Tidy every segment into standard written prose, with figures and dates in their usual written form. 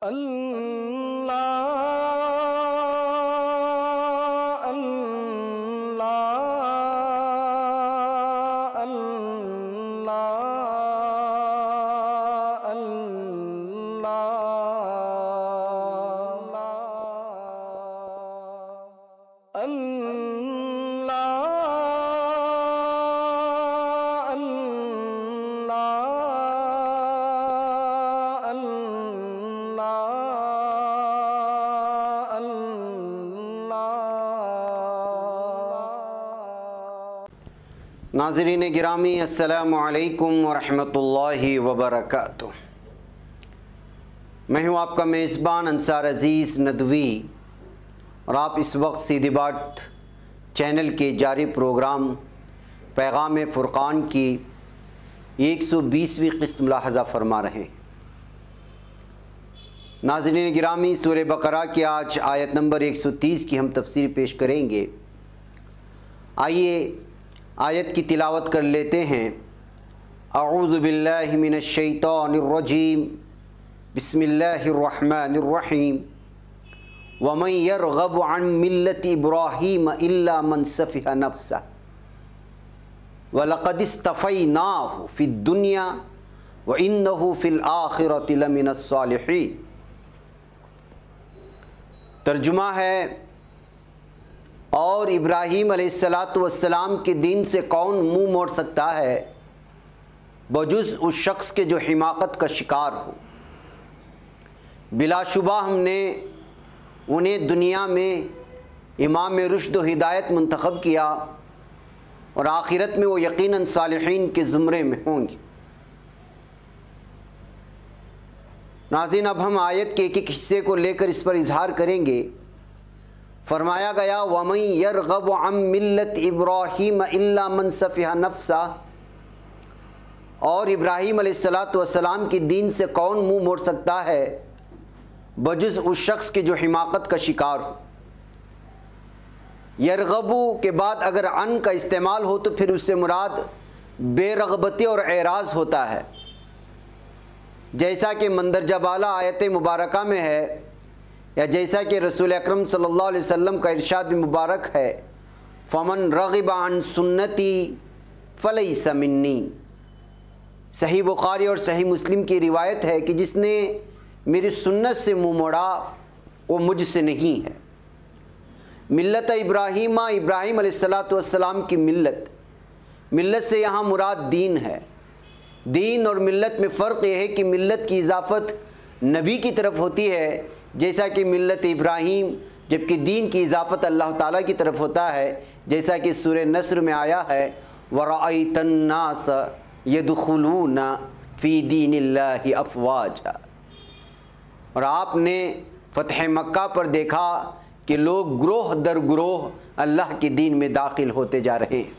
اللہ اللہ اللہ اللہ ناظرین گرامی، السلام علیکم ورحمۃ اللہ وبرکاتہ۔ میں ہوں آپ کا میزبان انصار عزیز ندوی، اور آپ اس وقت سیدھی بات چینل کے جاری پروگرام پیغام فرقان کی 120ویں قسط ملاحظہ فرما رہے ہیں۔ ناظرین گرامی، سورہ بقرہ کی آج آیت نمبر 130 کی ہم تفسیر پیش کریں گے۔ آئیے آیت کی تلاوت کر لیتے ہیں۔ اعوذ باللہ من الشیطان الرجیم، بسم اللہ الرحمن الرحیم۔ ومن يرغب عن ملة إبراهيم إلا من سفه نفسه ولقد اصطفيناه في الدنيا وإنه في الآخرة لمن الصالحين۔ ترجمہ ہے، اور ابراہیم علیہ السلام کے دین سے کون منہ موڑ سکتا ہے بجز اس شخص کے جو حماقت کا شکار ہو۔ بلا شبہ ہم نے انہیں دنیا میں امام رشد و ہدایت منتخب کیا، اور آخرت میں وہ یقیناً صالحین کے زمرے میں ہوں گے۔ ناظرین، اب ہم آیت کے ایک ایک حصے کو لے کر اس پر اظہار کریں گے۔ فرمایا گیا وَمَن يَرْغَبُ عَن مِلَّةِ إِبْرَاهِيمَ إِلَّا مَن سَفِهَ نَفْسَهُ، اور ابراہیم علیہ السلام کے دین سے کون منہ موڑ سکتا ہے بجز اس شخص کے جو حماقت کا شکار ہو۔ یرغبو کے بعد اگر عن کا استعمال ہو تو پھر اس سے مراد بے رغبتی اور اعراض ہوتا ہے، جیسا کہ مندرجہ بالا آیت مبارکہ میں ہے، یا جیسا کہ رسول اکرم صلی اللہ علیہ وسلم کا ارشاد مبارک ہے، فمن رغب عن سنتی فلیس منی۔ صحیح بخاری اور صحیح مسلم کی روایت ہے کہ جس نے میری سنت سے منہ موڑا وہ مجھ سے نہیں ہے۔ ملت ابراہیم، ابراہیم علیہ السلام کی ملت سے یہاں مراد دین ہے۔ دین اور ملت میں فرق یہ ہے کہ ملت کی اضافت نبی کی طرف ہوتی ہے، جیسا کہ ملت ابراہیم، جبکہ دین کی اضافت اللہ تعالیٰ کی طرف ہوتا ہے، جیسا کہ سورہ نصر میں آیا ہے وَرَأَيْتَ النَّاسَ يَدْخُلُونَ فِي دِينِ اللَّهِ أَفْوَاجًا، اور آپ نے فتح مکہ پر دیکھا کہ لوگ گروہ در گروہ اللہ کے دین میں داخل ہوتے جا رہے ہیں۔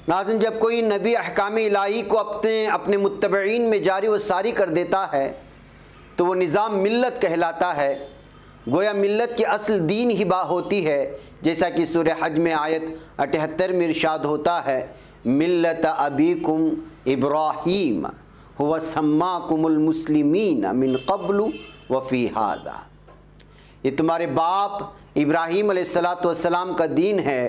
ناظرین، جب کوئی نبی احکام الہی کو اپنے متبعین میں جاری و ساری کر دیتا ہے تو وہ نظام ملت کہلاتا ہے، گویا ملت کی اصل دین ہی ہوتی ہے، جیسا کہ سورہ حج میں آیت 78 میں ارشاد ہوتا ہے ملت ابیکم ابراہیم هو سماکم المسلمین من قبل وفی ھذا۔ یہ تمہارے باپ ابراہیم علیہ السلام کا دین ہے،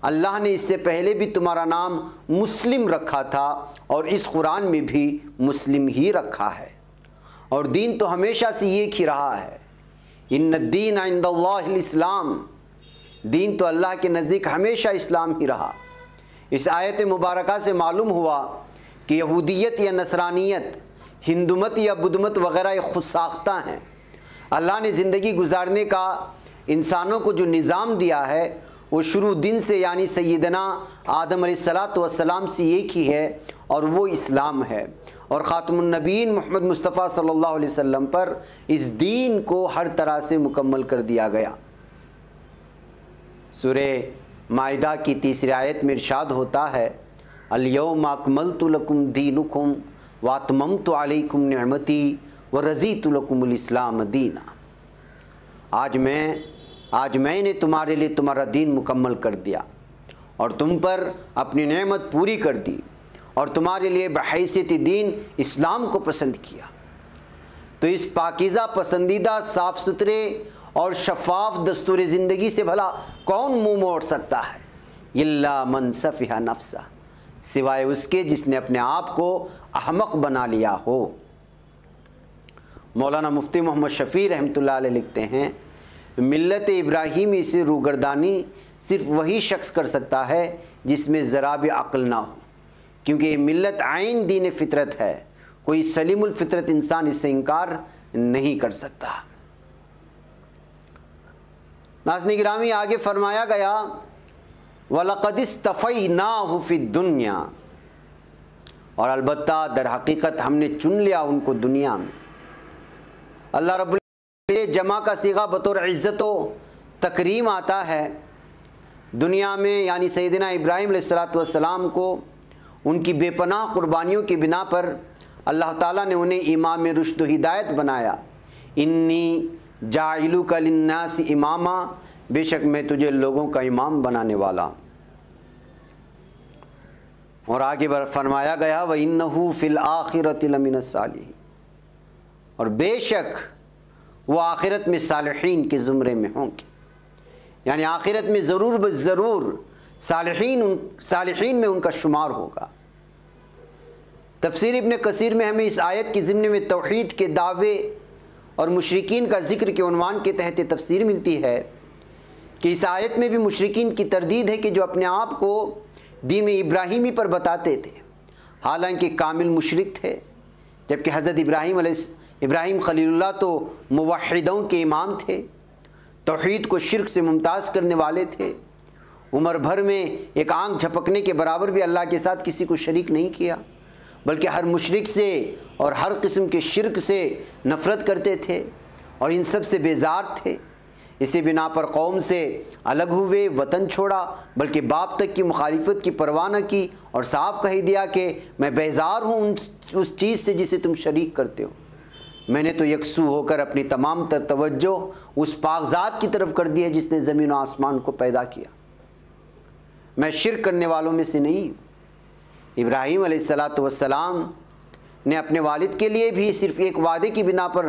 اللہ نے اس سے پہلے بھی تمہارا نام مسلم رکھا تھا، اور اس قرآن میں بھی مسلم ہی رکھا ہے، اور دین تو ہمیشہ سے ایک ہی رہا ہے۔ ان الدین عند اللہ الاسلام، دین تو اللہ کے نزدیک ہمیشہ اسلام ہی رہا۔ اس آیت مبارکہ سے معلوم ہوا کہ یہودیت یا نصرانیت، ہندومت یا بدھمت وغیرہ یہ خود ساختہ ہیں۔ اللہ نے زندگی گزارنے کا انسانوں کو جو نظام دیا ہے وہ شروع دن سے، یعنی سیدنا آدم علیہ السلام سے ایک ہی ہے، اور وہ اسلام ہے، اور خاتم النبیین محمد مصطفیٰ صلی اللہ علیہ وسلم پر اس دین کو ہر طرح سے مکمل کر دیا گیا۔ سورہ مائدہ کی 3 آیت میں ارشاد ہوتا ہے الیوم اکملت لکم دینکم واتممت علیکم نعمتی ورضیت لکم الاسلام دینا۔ آج میں نے تمہارے لیے تمہارا دین مکمل کر دیا اور تم پر اپنی نعمت پوری کر دی اور تمہارے لیے بحیثیت دین اسلام کو پسند کیا۔ تو اس پاکیزہ پسندیدہ صاف ستھرے اور شفاف دستور زندگی سے بھلا کون منہ موڑ سکتا ہے؟ الا من سفہ نفسہ، سوائے اس کے جس نے اپنے آپ کو احمق بنا لیا ہو۔ مولانا مفتی محمد شفیع رحمۃ اللہ علیہ لکھتے ہیں، ملت ابراہیمی سے روگردانی صرف وہی شخص کر سکتا ہے جس میں ذرا بھی عقل نہ ہو، کیونکہ یہ ملت عین دین فطرت ہے، کوئی سلیم الفطرت انسان اس سے انکار نہیں کر سکتا۔ ناظرین گرامی، آگے فرمایا گیا وَلَقَدِ اسْتَفَيْنَاهُ فِي الدُّنْيَا، اور البتہ در حقیقت ہم نے چن لیا ان کو دنیا میں۔ اللہ رب العزت جمع کا صیغہ بطور عزت و تکریم آتا ہے۔ دنیا میں یعنی سیدنا ابراہیم علیہ السلام کو ان کی بے پناہ قربانیوں کی بنا پر اللہ تعالیٰ نے انہیں امام رشد و ہدایت بنایا۔ انی جاعلک للناس اماما، بے شک میں تجھے لوگوں کا امام بنانے والا۔ اور آگے فرمایا گیا وَإِنَّهُ فِي الْآخِرَةِ لَمِنَ الصَّالِحِينَ، اور بے شک وہ آخرت میں صالحین کے زمرے میں ہوں گے، یعنی آخرت میں ضرور بضرور صالحین میں ان کا شمار ہوگا۔ تفسیر ابن کثیر میں ہمیں اس آیت کی ضمن میں توحید کے دعوے اور مشرکین کا ذکر کے عنوان کے تحت تفسیر ملتی ہے کہ اس آیت میں بھی مشرکین کی تردید ہے کہ جو اپنے آپ کو دین ابراہیمی پر بتاتے تھے، حالانکہ کامل مشرک تھے، جبکہ حضرت ابراہیم خلیل اللہ تو موحدوں کے امام تھے، توحید کو شرک سے ممتاز کرنے والے تھے، عمر بھر میں ایک آنکھ جھپکنے کے برابر بھی اللہ کے ساتھ کسی کو شریک نہیں کیا، بلکہ ہر مشرک سے اور ہر قسم کے شرک سے نفرت کرتے تھے اور ان سب سے بیزار تھے۔ اسی بنا پر قوم سے الگ ہوئے، وطن چھوڑا، بلکہ باپ تک کی مخالفت کی پرواہ نہ کی اور صاف کہہ دیا کہ میں بیزار ہوں اس چیز سے جسے تم شریک کرتے ہو، میں نے تو یکسو ہو کر اپنی تمام تر توجہ اس پاک ذات کی طرف کر دی ہے جس نے زمین و آسمان کو پیدا کیا، میں شرک کرنے والوں میں سے نہیں ہوں۔ ابراہیم علیہ السلام نے اپنے والد کے لیے بھی صرف ایک وعدے کی بنا پر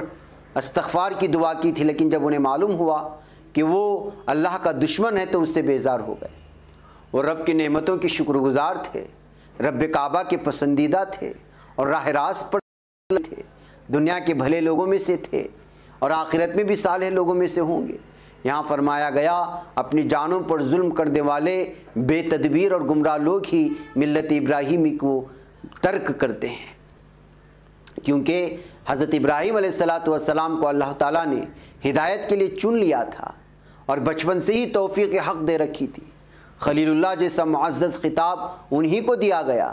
استغفار کی دعا کی تھی، لیکن جب انہیں معلوم ہوا کہ وہ اللہ کا دشمن ہے تو اس سے بیزار ہو گئے۔ وہ رب کی نعمتوں کی شکر گزار تھے، رب کعبہ کے پسندیدہ تھے اور راہ راست پر تھے، دنیا کے بھلے لوگوں میں سے تھے اور آخرت میں بھی صالح لوگوں میں سے ہوں گے۔ یہاں فرمایا گیا اپنی جانوں پر ظلم کرنے والے بے تدبیر اور گمراہ لوگ ہی ملت ابراہیمی کو ترک کرتے ہیں، کیونکہ حضرت ابراہیم علیہ السلام کو اللہ تعالیٰ نے ہدایت کے لیے چن لیا تھا اور بچپن سے ہی توفیق حق دے رکھی تھی۔ خلیل اللہ جیسا معزز خطاب انہی کو دیا گیا۔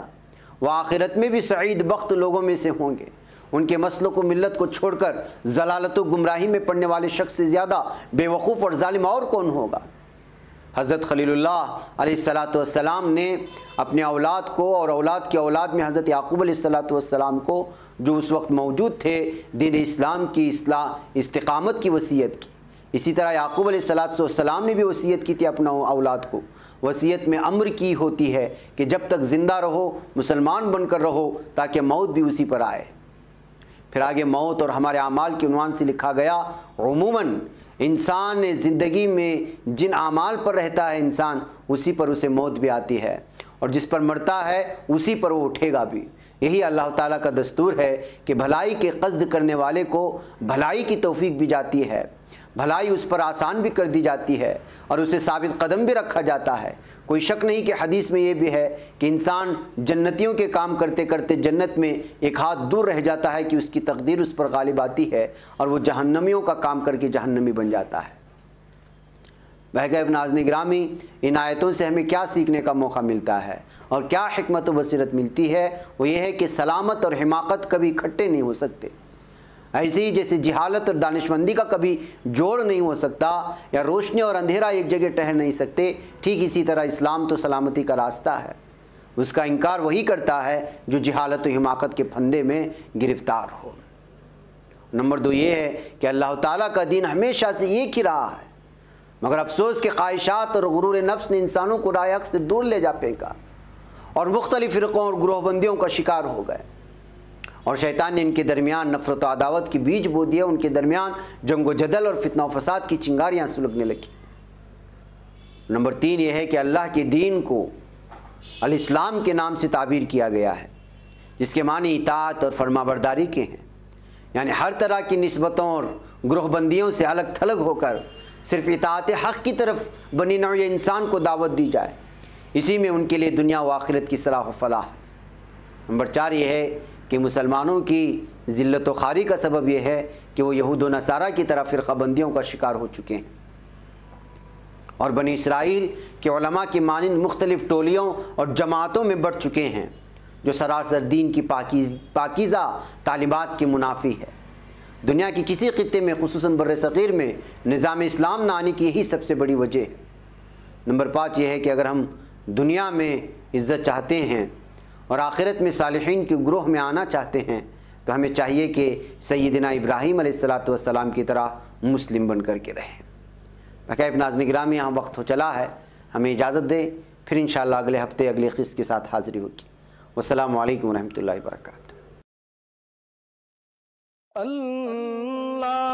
وہ آخرت میں بھی سعید بخت لوگوں میں سے ہوں گے۔ ان کے مسلک و ملت کو چھوڑ کر ضلالت و گمراہی میں پڑنے والے شخص سے زیادہ بے وقوف اور ظالم اور کون ہوگا؟ حضرت خلیل اللہ علیہ السلام نے اپنے اولاد کو اور اولاد کی اولاد میں حضرت یعقوب علیہ السلام کو، جو اس وقت موجود تھے، دین اسلام کی استقامت کی وصیت کی۔ اسی طرح یعقوب علیہ السلام نے بھی وصیت کی تھی اپنا اولاد کو۔ وصیت میں امر کی ہوتی ہے کہ جب تک زندہ رہو مسلمان بن کر رہو تاکہ موت بھی اسی پر آئے۔ پھر آگے موت اور ہمارے اعمال کے عنوان سے لکھا گیا عموماً انسان زندگی میں جن اعمال پر رہتا ہے انسان، اسی پر اسے موت بھی آتی ہے، اور جس پر مرتا ہے اسی پر وہ اٹھے گا بھی۔ یہی اللہ تعالیٰ کا دستور ہے کہ بھلائی کے قصد کرنے والے کو بھلائی کی توفیق بھی جاتی ہے، بھلائی اس پر آسان بھی کر دی جاتی ہے اور اسے ثابت قدم بھی رکھا جاتا ہے۔ کوئی شک نہیں کہ حدیث میں یہ بھی ہے کہ انسان جنتیوں کے کام کرتے کرتے جنت میں ایک ہاتھ دور رہ جاتا ہے کہ اس کی تقدیر اس پر غالب آتی ہے اور وہ جہنمیوں کا کام کر کے جہنمی بن جاتا ہے۔ بہرکیف ناظرین گرامی، ان آیتوں سے ہمیں کیا سیکھنے کا موقع ملتا ہے اور کیا حکمت و بصیرت ملتی ہے؟ وہ یہ ہے کہ سلامت اور حماقت کبھی اکٹھے نہیں ہو سکتے۔ ایسے ہی جیسے جہالت اور دانشمندی کا کبھی جوڑ نہیں ہو سکتا یا روشنی اور اندھیرا ایک جگہ ٹہر نہیں سکتے، ٹھیک اسی طرح اسلام تو سلامتی کا راستہ ہے۔ اس کا انکار وہی کرتا ہے جو جہالت و حماقت کے پھندے میں گرفتار ہو۔ نمبر 2 یہ ہے کہ اللہ تعالیٰ کا دین ہمیشہ سے ایک ہی رہا ہے، مگر افسوس کہ خواہشات اور غرور نفس نے انسانوں کو راہ حق سے دور لے جا پھینکا اور مختلف فرقوں اور گروہ بندیوں کا شکار ہو گئے۔ اور شیطان نے ان کے درمیان نفرت و عداوت کی بیج بو دیا، ان کے درمیان جنگ و جدل اور فتنہ و فساد کی چنگاریاں سلگنے لگی۔ نمبر 3 یہ ہے کہ اللہ کے دین کو الاسلام کے نام سے تعبیر کیا گیا ہے، جس کے معنی اطاعت اور فرما برداری کے ہیں، یعنی ہر طرح کی نسبتوں اور گروہ بندیوں سے الگ تھلگ ہو کر صرف اطاعت حق کی طرف بنی نوع انسان کو دعوت دی جائے، اسی میں ان کے لیے دنیا و آخرت کی صلاح و فلاح ہے۔ نمبر 4 یہ ہے کہ مسلمانوں کی ذلت و خواری کا سبب یہ ہے کہ وہ یہود و نصارہ کی طرح فرقہ بندیوں کا شکار ہو چکے ہیں، اور بنی اسرائیل کے علماء کی مانند مختلف ٹولیوں اور جماعتوں میں بڑھ چکے ہیں، جو سراسر دین کی پاکیزہ تعلیمات کے منافی ہے۔ دنیا کی کسی خطے میں خصوصاً بر صغیر میں نظام اسلام نہ آنے کی یہی سب سے بڑی وجہ ہے۔ نمبر 5 یہ ہے کہ اگر ہم دنیا میں عزت چاہتے ہیں اور آخرت میں صالحین کے گروہ میں آنا چاہتے ہیں تو ہمیں چاہیے کہ سیدنا ابراہیم علیہ السلام کی طرح مسلم بن کر کے رہیں۔ بقیف ناظرین گرامی، یہاں وقت ہو چلا ہے، ہمیں اجازت دیں، پھر انشاءاللہ اگلے ہفتے اگلے قسط کے ساتھ حاضری ہوگی۔ والسلام علیکم ورحمۃ اللہ وبرکاتہ۔ اللہ